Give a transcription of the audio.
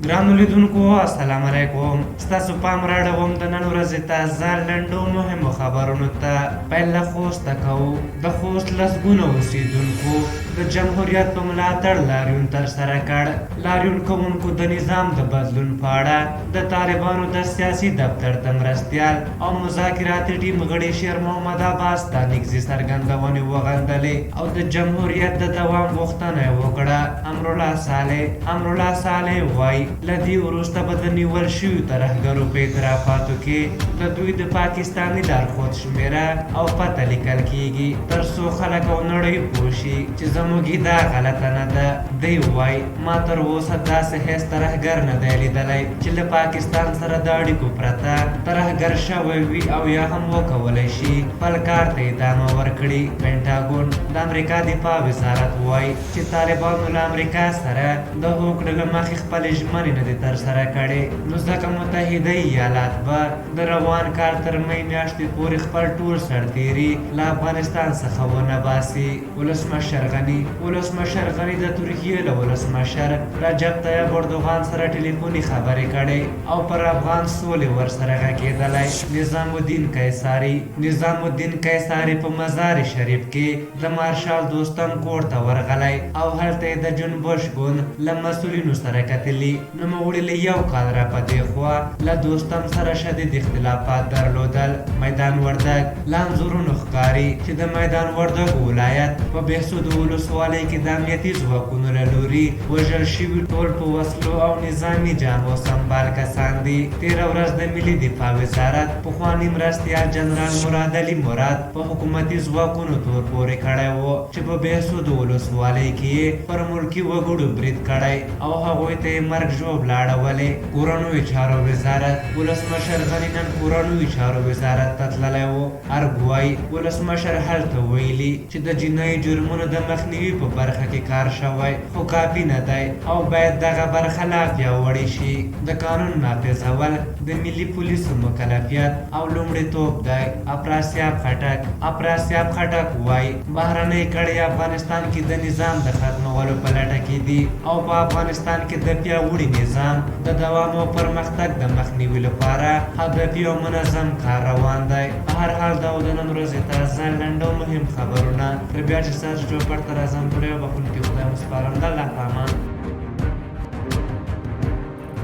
ګرانو لیدونکو السلام علیکم. ستاسو پام راړوم د نن ورځې تازه لنډو مهمو خبرونو ته. پیل له خوسته کوو. د خوست لسګونه اوسېدونکو د جمهوریت په ملاتړ لاریون ترسره کړ. لاریون کوونکو د نظام د بدلون په اړه د طالبانو د سیاسي دفتر د مرستیال او مذاکراتي ټیم غړي شیر محمد عباس ته نږدې څرګندونې وغندلې او د جمهوریت د دوام غوښتنه یې وکړه. امرالله صالح وایي له دې وروسته به د نیول شویو ترهګرو په اعترافاتو کې د دوی د پاکستاني لارښود شمېره او پته لیکل کیږي تر څو خلک او نړۍ پوه شي چې زموږ دا غلطه نه ده. دی وایي ما تر اوسه داسې هیڅ ترهګر نه دی لیدلی چې له پاکستان سره د اړیکو پرته ترهګر شوی وي او یا هم وکولی شي خپل کار ته ادامه ورکړي. پینټاګون د امریکا دفاع وزارت وایي چې طالبانو له امریکا سره د هوکړې له مخې خپلې ژمنې نه دي ترسره کړې، نو ځکه متحده ایالات به د روان کال تر می میاشتې پورې خپل ټول سرتیري له افغانستان څخه ونه باسي. ولسمشر غني د ترکیې له ولسمشر رجب طیب اردوغان سره ټلیفوني خبرې کړې او پر افغان سولې ورسره غږېدلی. نظام الدین قیصاري په مزار شریف کې د مارشال دوستم کور ته ورغلی او هلته یې د جنبش ګوند له مسؤلینو سره کتلي. نوموړي له یو کال را په دې خوا له دوستم سره شدید اختلافات درلودل. میدان وردګ له انځورونو ښکاري چې د میدان وردګ ولایت په بهسود ولسوالۍ کې د امنیتي ځواکونو له لوري وژل شوي ټول په وسلو او نظامي جامو سمبال کسان دي. تېره ورځ د ملي دفاع وزارت پخواني مرستیال جنرال مراد علي مراد په حکومتي ځواکونو تور پورې کړی و چې په بهسود ولسوالۍ کې پر ملکي وګړو برید کړی او هغوی ته یې مرګ ژوبله اړولې. کورنیو چارو وزارت ولسمشر غني نن کورنیو چارو وزارت ته تللی و. ارګ وایي ولسمشر هلته ویلي چې د جنایي جرمونو د مخنیوي په برخه کې کار شوی خو کافي نه دی او باید دغه برخه لا پیاوړې شي. د قانون نافذول د ملي پولیسو مکلفیت او لومړیتوب دی. افراسیاب خټک وایي بهرنۍ کړۍ افغانستان کې د نظام د ختمولو په لټه کې دي او په افغانستان کې د پیاوړي نظام د دوام او پرمختګ د مخنیوي لپاره هدفي او منظم کار روان دی. په هر حال دا د نن ورځې تازه لنډ او مهم خبرونه تر بیا چې ستاسو چوپړ ته راځم پورې بخښونکي خدای مو سپارم. د الله په امان.